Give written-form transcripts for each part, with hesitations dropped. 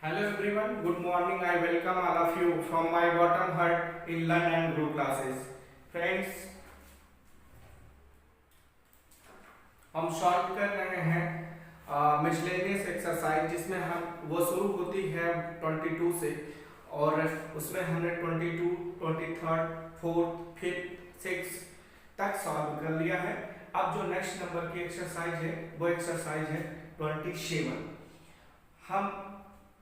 Hello everyone, good morning. I welcome all of you from my bottom heart in Learn and Grow classes. Friends, हम solve कर रहे हैं miscellaneous exercise जिसमें हम वो शुरू होती है 22 से और उसमें हमने 22, 23, 4, 5, 6 तक सॉल्व कर लिया है। अब जो नेक्स्ट नंबर की एक्सरसाइज है वो एक्सरसाइज है 27। हम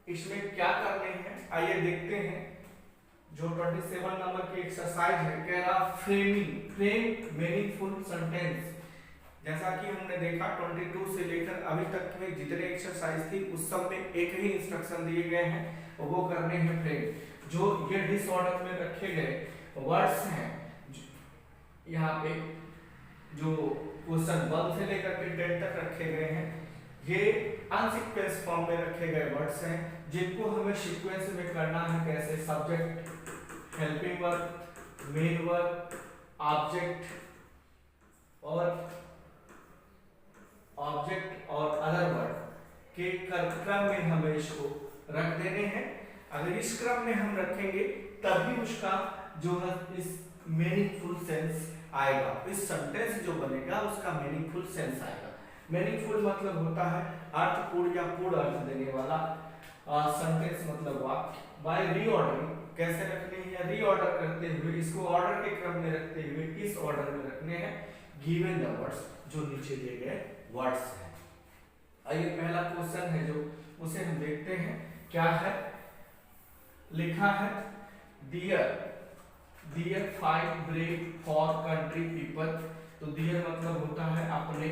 इसमें क्या करने हैं आइए देखते हैं। जो 27 नंबर की एक्सरसाइज है कह रहा फ्रेम मीनिंगफुल सेंटेंस। जैसा कि हमने देखा 22 से लेकर अभी तक में जितने एक्सरसाइज थी उस सब में एक ही इंस्ट्रक्शन दिए गए हैं और वो करने हैं फ्रेम। जो ये डिसऑर्डर में रखे गए वर्ड्स हैं यहाँ पे जो क्वेश्चन 1 से लेकर के 10 तक रखे गए हैं ये अनसीक्वेंस फॉर्म में रखे गए वर्ड्स हैं जिनको हमें सीक्वेंस में करना है। कैसे? Subject, helping verb, main verb, object और अदर वर्ड के क्रम में हमें इसको रख देने हैं। अगर इस क्रम में हम रखेंगे तभी उसका जो है इस मीनिंगफुल सेंस आएगा। इस सेंटेंस जो बनेगा उसका मीनिंगफुल सेंस आएगा। मीनिंगफुल मतलब होता है अर्थपूर्ण या पूर्ण अर्थ देने वाला। सेंटेंस मतलब वाक्य। बाय रीऑर्डरिंग कैसे रखने हैं? रीऑर्डर करते हुए इसको ऑर्डर के क्रम में रखते हुए इस ऑर्डर में रखने हैं गिवन द वर्ड्स जो नीचे दिए गए वर्ड्स हैं। आइए पहला क्वेश्चन है जो उसे हम देखते हैं क्या है। लिखा है dear fight brave for country people. तो डियर मतलब होता है अपने,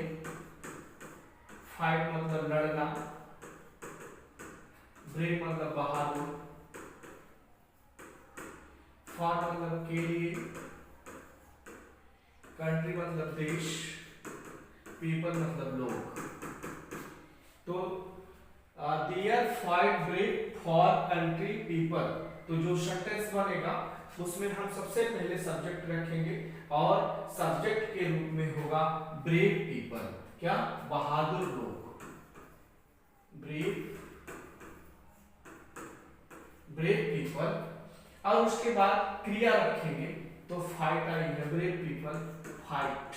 फाइट मतलब लड़ना, ब्रेव मतलब बहादुर, फॉर मतलब के लिए, कंट्री मतलब देश, पीपल मतलब लोग। तो dear fight brave for country people तो जो सेंटेंस बनेगा उसमें हम सबसे पहले सब्जेक्ट रखेंगे और सब्जेक्ट के रूप में होगा ब्रेव पीपल। क्या? बहादुर लोग। ब्रेव पीपल और उसके बाद क्रिया रखेंगे तो फाइट आई है। ब्रेव पीपल फाइट,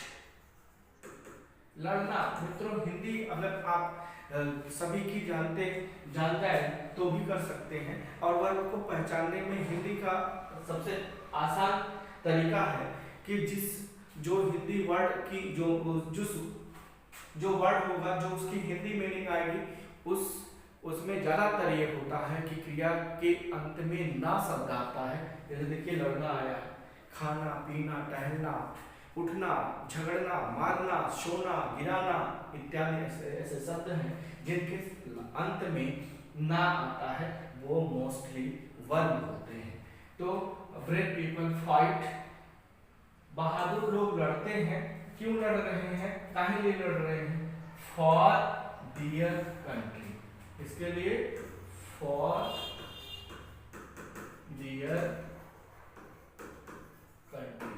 लड़ना। मित्रों हिंदी अगर आप सभी की जान जाए तो भी कर सकते हैं और वर्ग को पहचानने में हिंदी का सबसे आसान तरीका है कि जो हिंदी वर्ड की जो वर्ड होगा जो उसकी हिंदी मीनिंग आएगी उसमें ज्यादातर ये होता है कि क्रिया के अंत में ना शब्द आता है। जैसे देखिए लड़ना आया है, खाना पीना, टहलना, उठना, झगड़ना, मारना, सोना, गिराना इत्यादि ऐसे शब्द हैं जिनके अंत में ना आता है वो मोस्टली वर्ब होते हैं। तो ब्रेव पीपल फाइट, बहादुर लोग लड़ते हैं। क्यों लड़ रहे हैं? काहे लिए लड़ रहे हैं? फॉर डियर कंट्री, इसके लिए फॉर डियर कंट्री।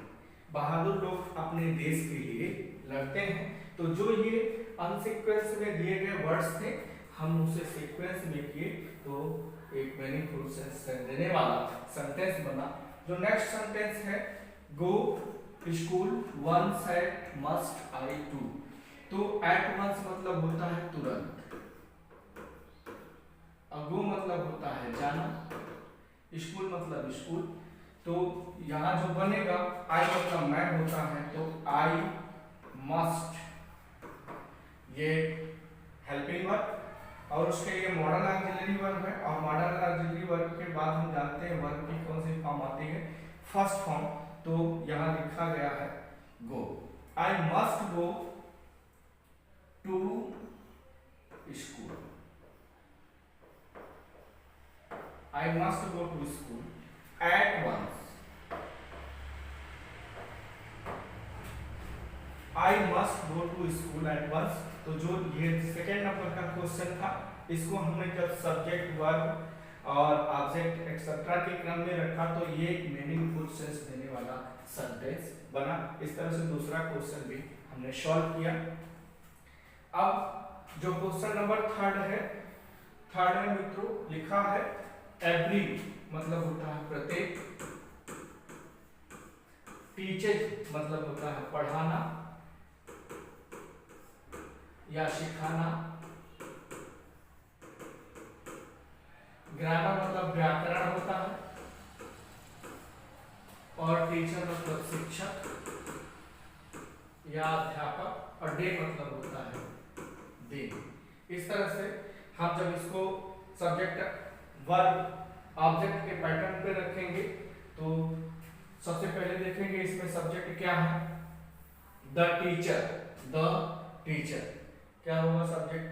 बहादुर लोग अपने देश के लिए लड़ते हैं। तो जो ये अनसीक्वेंस में दिए गए वर्ड्स थे हम उसे सीक्वेंस में किए तो एक मीनिंगफुल सेंस देने वाला सेंटेंस बना। जो नेक्स्ट सेंटेंस है go school once at must I to. तो एट वंस मतलब होता है तुरंत, गो मतलब होता है जाना, स्कूल मतलब स्कूल। तो यहाँ जो बनेगा आई मतलब मैं होता है तो आई मस्ट ये हेल्पिंग वर्ब और उसके ये मॉडल ऑक्सिलरी वर्ब है और मॉडल ऑक्सिलरी वर्ब के बाद हम जानते हैं वर्ब की कौन सी फॉर्म आती है? First form. तो यहाँ लिखा गया है go. I must go to school. I must go to school at once. I must go to school at once. तो जो ये सेकेंड नंबर का क्वेश्चन था इसको हमने जब सब्जेक्ट वर्ब और ऑब्जेक्ट एक्सेट्रा के क्रम में रखा तो ये एक मीनिंगफुल सेंस देने वाला सेंटेंस बना। इस तरह से दूसरा क्वेश्चन भी हमने सॉल्व किया। अब जो क्वेश्चन नंबर थर्ड है थर्ड है मित्रों लिखा है एवरी, मतलब होता है प्रत्येक, टीचेज मतलब होता है पढ़ाना या सिखाना, ग्रामर मतलब व्याकरण होता है, और टीचर मतलब शिक्षक या अध्यापक, और डे मतलब होता है दिन। इस तरह से हम जब इसको सब्जेक्ट वर्ब ऑब्जेक्ट के पैटर्न पे रखेंगे तो सबसे पहले देखेंगे इसमें सब्जेक्ट क्या है, द टीचर, द टीचर क्या होगा सब्जेक्ट,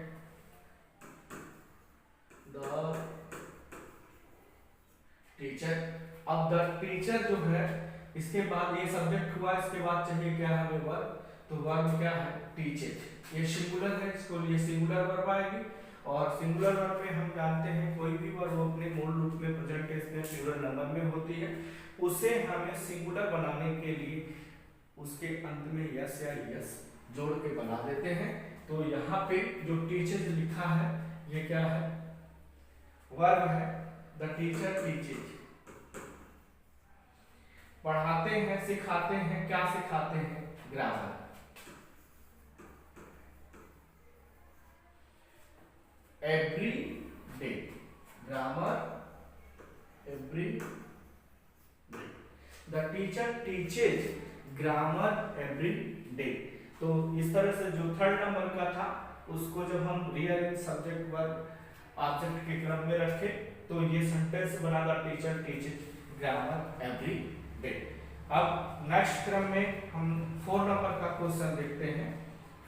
द टीचर। अब द टीचर जो है इसके बाद ये सब्जेक्ट हुआ, इसके बाद चाहिए क्या है हमें वर्ब, तो वर्ब क्या है टीचेज, ये सिंगुलर है, इसको लिए सिंगुलर वर्ब आएगी। और सिंगुलर वर्ब में हम जानते हैं कोई भी वर्ब अपने मूल रूप में प्रेजेंट टेंस में प्लूरल नंबर में होती है, उसे हमें सिंगुलर बनाने के लिए उसके अंत में यस या यस जोड़ के बना देते हैं। तो यहाँ पे जो टीचर्स लिखा है ये क्या है, वर्ब है, द टीचर टीचेज, पढ़ाते हैं सिखाते हैं, क्या सिखाते हैं, grammar. Every day, grammar every day, the teacher teaches grammar every day. तो इस तरह से जो थर्ड नंबर का था उसको जब हम रियल सब्जेक्ट वर्ब ऑब्जेक्ट के क्रम में रखे तो ये सेंटेंस बना, the teacher teaches grammar every day. अब नेक्स्ट क्रम में हम 4 नंबर का क्वेश्चन देखते हैं।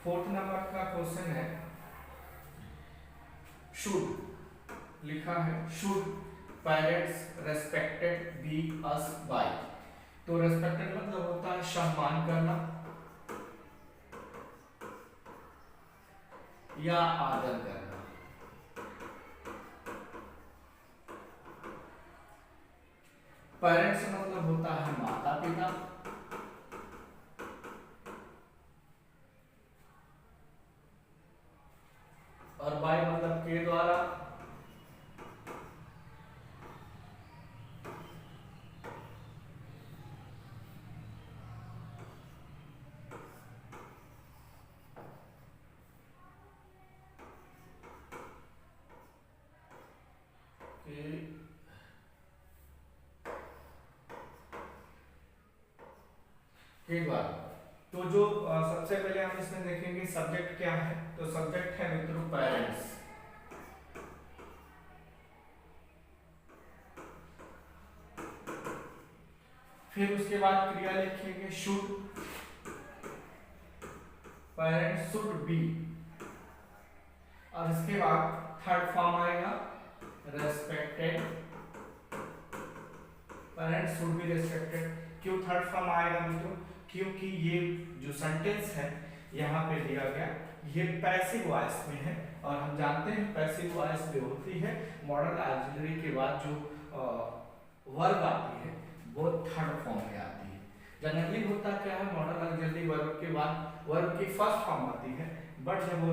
4th नंबर का क्वेश्चन है शुड, लिखा है should parents respected be us by. तो रेस्पेक्टेड मतलब होता है सम्मान करना या आदर करना। पेरेंट्स मतलब होता है माता पिता, और बाय मतलब के द्वारा, के द्वारा। तो जो सबसे पहले हम इसमें देखेंगे सब्जेक्ट क्या है, तो सब्जेक्ट है मित्रों पेरेंट्स। फिर उसके बाद क्रिया लिखेंगे शुड, पेरेंट्स शुड बी, और इसके बाद थर्ड फॉर्म आएगा respected, parents should be respected. क्यों थर्ड फॉर्म आएगा मित्रों, क्योंकि ये जो सेंटेंस है यहाँ पे दिया गया ये पैसिव वॉइस में है, और हम जानते हैं पैसिव वॉइस जो होती है मॉडल ऑक्सिलरी के बाद जो वर्ब आती है वो थर्ड फॉर्म में आती है। जनरली होता क्या है मॉडल ऑक्सिलरी वर्ब के बाद वर्ब की फर्स्ट फॉर्म आती है, बट जब वो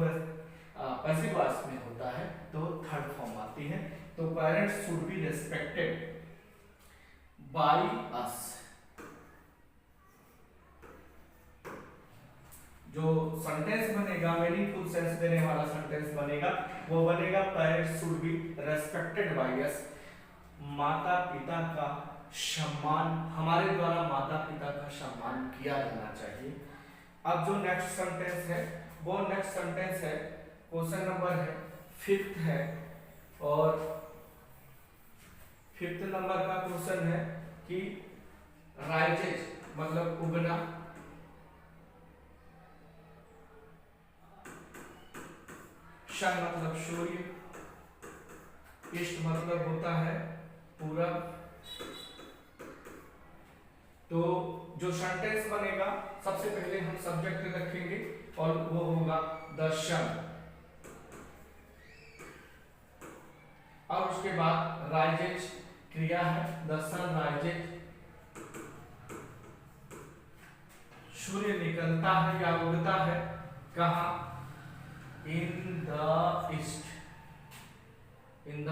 पैसिव वॉइस में होता है तो थर्ड फॉर्म आती है। तो parents should be respected by us, जो सेंटेंस बनेगा मीनिंगफुल सेंस देने वाला सेंटेंस बनेगा वो बनेगा parents should be respected by us, माता पिता का सम्मान, हमारे द्वारा माता पिता का सम्मान किया जाना चाहिए। अब जो नेक्स्ट सेंटेंस है वो नेक्स्ट सेंटेंस है क्वेश्चन नंबर है 5th है, और 5th नंबर का क्वेश्चन है कि राइजेज मतलब उगना, सन मतलब सूर्य, ईस्ट मतलब होता है पूरब। तो जो सेंटेंस बनेगा सबसे पहले हम सब्जेक्ट रखेंगे और वो होगा द सन, और उसके बाद राइजेज क्रिया है, द सन राइजेज, सूर्य निकलता है या उगता है कहाँ, in the east, in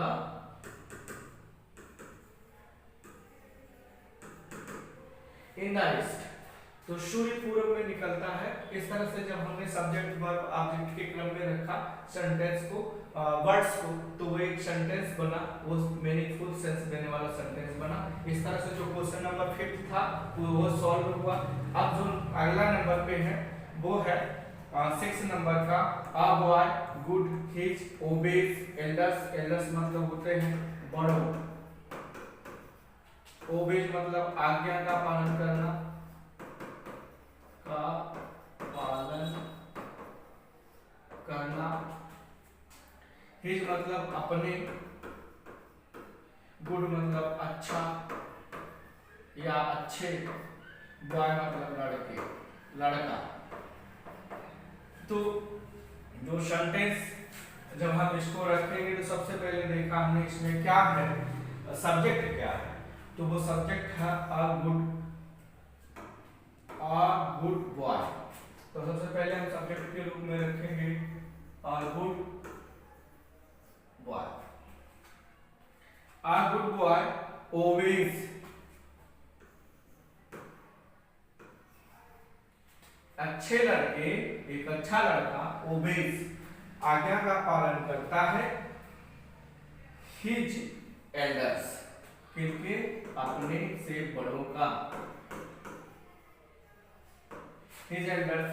the east. तो सूर्य पूर्व में निकलता है। इस तरह से जब हमने सब्जेक्ट वर्ब ऑब्जेक्ट के क्रम में रखा सेंटेंस को, वर्ड्स को, तो वो एक सेंटेंस बना, वो मीनिंगफुल सेंस देने वाला सेंटेंस बना। इस तरह से जो क्वेश्चन नंबर 5 था वो सॉल्व हुआ। अब जो अगला नंबर पे है वो है 6 नंबर का, a boy good his obeys elders. Elders मतलब होते हैं बड़ों, ओबेज मतलब आज्ञा का पालन करना, का पालन करना। हिज मतलब अपने, गुड मतलब अच्छा या अच्छे, बॉय मतलब लड़के, लड़का। तो जो सेंटेंस जब हम इसको रखेंगे तो सबसे पहले देखा हमने इसमें क्या है, सब्जेक्ट क्या है। तो वो सब्जेक्ट है अ गुड बॉय। तो सबसे पहले हम सब्जेक्ट के रूप में रखेंगे a good boy. A good boy always, अच्छे लड़के, एक अच्छा लड़का ओबेज आज्ञा का पालन करता है, हिज एल्डर्स किनके, अपने से बड़ों का। हिज एल्डर्स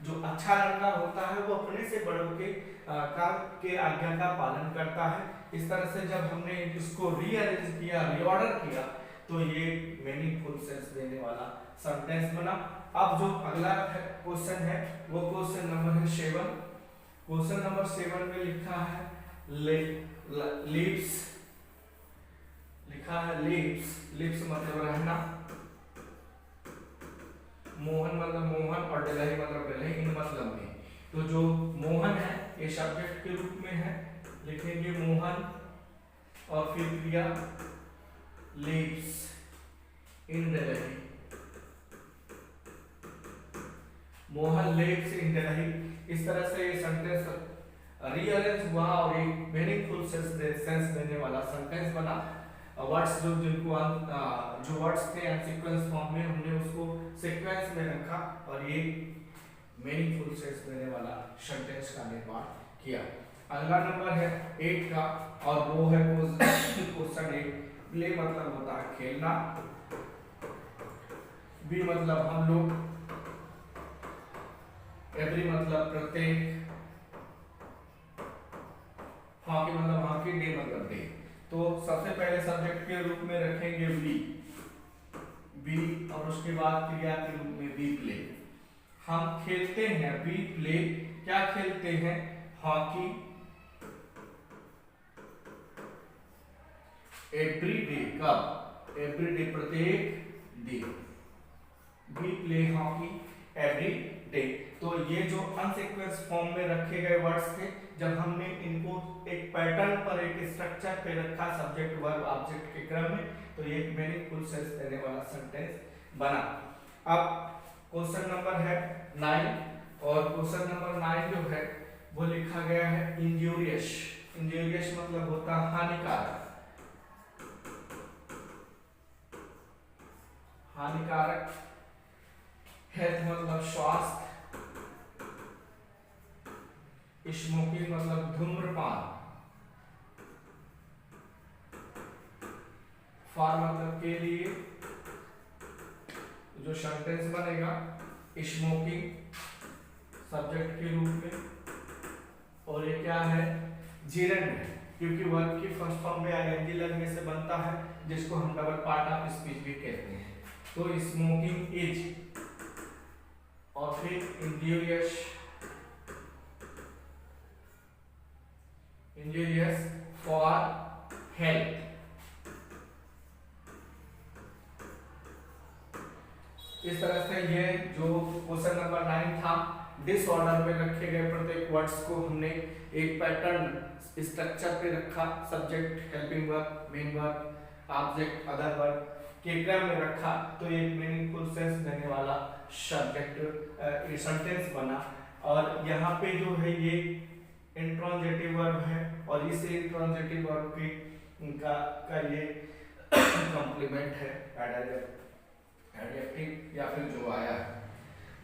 जो अच्छा लड़का होता है वो अपने से बड़ों के आज्ञा का पालन करता है। इस तरह से जब हमने इसको रीअरेंज किया, रीऑर्डर किया, तो ये मीनिंगफुल सेंस देने वाला सेंटेंस बना। अब जो अगला क्वेश्चन है वो क्वेश्चन नंबर है 7। क्वेश्चन नंबर 7 में लिखा है लिप्स, लिखा है लिप्स। लिप्स मतलब रहना, मोहन मतलब मोहन और डेलही मतलब डेलही, इन मतलब में। तो जो मोहन है ये सब्जेक्ट के रूप में है, लिखेंगे मोहन और फिर क्रिया लिप्स इन डेलही, मोहन लिप्स इन डेलही। इस तरह से ये सेंटेंस रीअरेंज हुआ और एक मीनिंगफुल सेंस देने वाला सेंटेंस बना। वर्ड्स जो वर्ड्स थे सीक्वेंस फॉर्म में, हमने उसको सीक्वेंस में रखा और ये मीनिंगफुल सेंस देने वाला सेंटेंस का निर्माण किया। अगला नंबर है 8 का और वो है क्वेश्चन 8। प्ले मतलब होता है खेलना, बी मतलब हम लोग, एवरी मतलब प्रत्येक, हॉकी मतलब हॉकी, डे मतलब डे। तो सबसे पहले सब्जेक्ट के रूप में रखेंगे बी और उसके बाद क्रिया के रूप में बी प्ले। हम खेलते हैं, बी प्ले, क्या खेलते हैं, हॉकी, एवरी डे, कब, एवरी डे प्रत्येक दिन, we play hockey every day. तो ये जो अनसीक्वेंस फॉर्म में रखे गए वर्ड्स थे, जब हमने इनको एक पैटर्न पर, एक स्ट्रक्चर पे रखा सब्जेक्ट वर्ब ऑब्जेक्ट के क्रम में, तो ये मीनिंगफुल सेंस देने वाला सेंटेंस बना। अब क्वेश्चन नंबर है 9 और क्वेश्चन नंबर 9 जो है वो लिखा गया है इंजूरियस। इंजूरियस मतलब होता है हानिकारक, हानिकारक। हेल्थ मतलब स्वास्थ्य, स्मोकिंग मतलब धूम्रपान, फॉर मतलब के लिए। जो सेंटेंस बनेगा स्मोकिंग सब्जेक्ट के रूप में, और ये क्या है, जीरन, क्योंकि वर्ब की फर्स्ट फॉर्म में आईएनजी लगने से बनता है, जिसको हम डबल पार्ट ऑफ स्पीच भी कहते हैं। तो स्मोकिंग इज, और फिर इंजूरियस, इंजूरियस फॉर हेल्थ। इस तरह से ये जो क्वेश्चन नंबर 9 था, डिसऑर्डर में रखे गए प्रत्येक वर्ड्स को हमने एक पैटर्न स्ट्रक्चर पे रखा, subject, helping verb, main verb, object, other verb के क्रम में रखा, तो एक मीनिंगफुल सेंस देने वाला सब्जेक्ट सेंटेंस बना। और यहाँ पे जो है ये इंट्रांजिटिव वर्ब है और इस इंट्रांजिटिव वर्ब की का ये कॉम्प्लीमेंट है एडजेक्टिव या फिर जो आया है।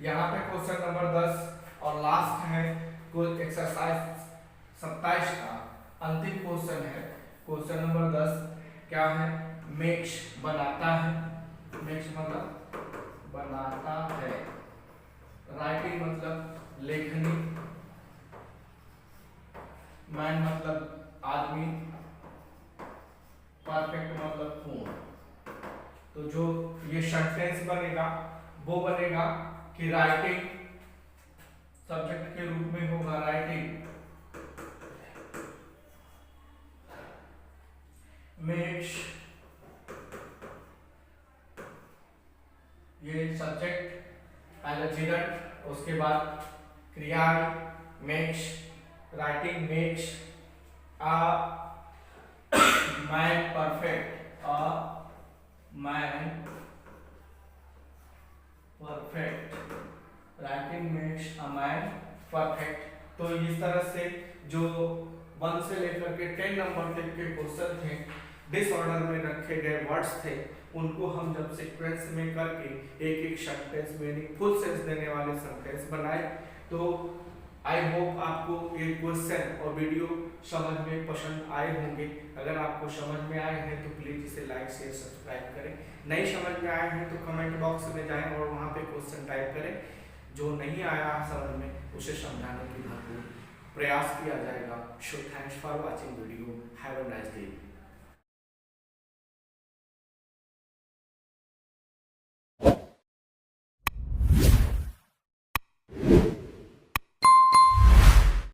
यहाँ पे क्वेश्चन नंबर 10 और लास्ट है कोई एक्सरसाइज 27 का अंतिम क्वेश्चन है। क्वेश्चन नंबर 10 क्या है? मेक्स बनाता है, मेक्स मतलब बनाता है, राइटिंग मतलब लेखनी, मैन मतलब आदमी, परफेक्ट मतलब पूर्ण। तो जो ये सेंटेंस बनेगा वो बनेगा कि राइटिंग सब्जेक्ट के रूप में होगा, राइटिंग मेक्स, ये सब्जेक्ट एंटीसीडेंट, उसके बाद क्रिया makes, writing makes a man perfect, a man perfect, writing makes a man perfect. तो इस तरह से जो 1 से लेकर के 10 नंबर तक के क्वेश्चन थे, डिसऑर्डर में रखे गए वर्ड्स थे, उनको हम जब सीक्वेंस में करके एक एक सेंटेंस में फुल सेंस देने वाले सेंटेंस बनाए, तो आई होप आपको ये क्वेश्चन और वीडियो समझ में पसंद आए होंगे। अगर आपको समझ में आए हैं तो प्लीज इसे लाइक शेयर सब्सक्राइब करें। नहीं समझ में आए हैं तो कमेंट बॉक्स में जाएं और वहां पे क्वेश्चन टाइप करें। जो नहीं आया समझ में उसे समझाने की भरपूर प्रयास किया जाएगा। So thanks for watching video, have a nice day.